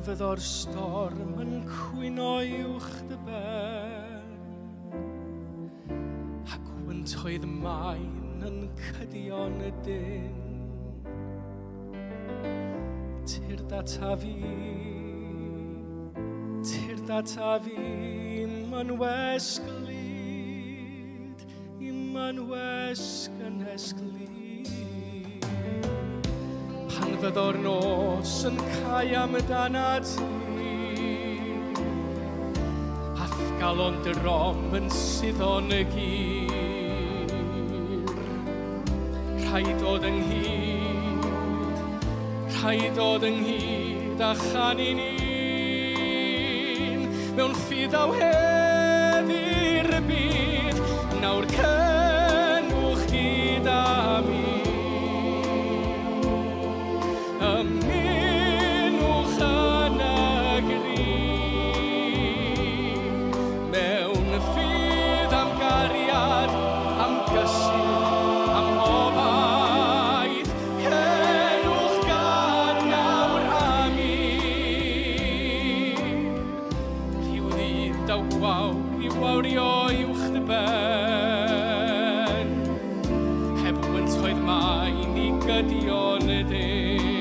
fyddo'r storm yn cwyno uwch dy ben, a gwyntoedd maen yn cydion y dyn. Tir data fi, ma'n wesg lyd, ma'n wesg yn esglyd. Pan fyddo'r nos yn cau amdana ti, a galon dy rom yn suddon y gyr. Rhaid dod ynghyd a chanu'n un, mewn ffydd heddi'r byd, nawr cynwch gyda mi. Ymunwch yn y gryd, mewn ffydd am gariad, am gysur, am obaith, cenwch gan nawr am i. Rhyw ddydd daw gwaw, i wawrio uwch dy ben, heb wyntoedd maen i gydion y dyn.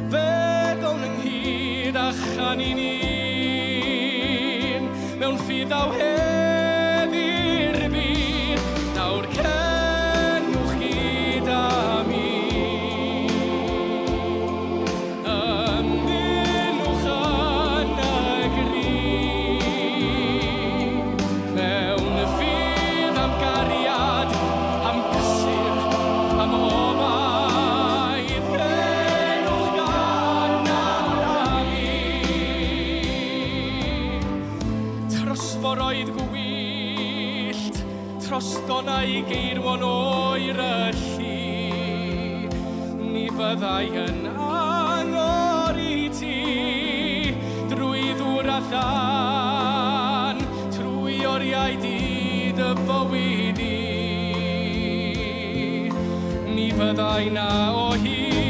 Feddwn ynghyd a chanu'n un, mewn ffydd heddi'r byd, nawr cenwch gyda mi. Ymunwch yn y gryd, mewn ffydd am gariad, am gysur, am obaith, cenwch gan nawr am i. Trosforoedd gwyllt, tros donau geirwon oer y llu, ni fyddai yn angor i ti, drwy ddŵr a than, trwy oriau di dy fywyd i. Ni fyddai na o hyd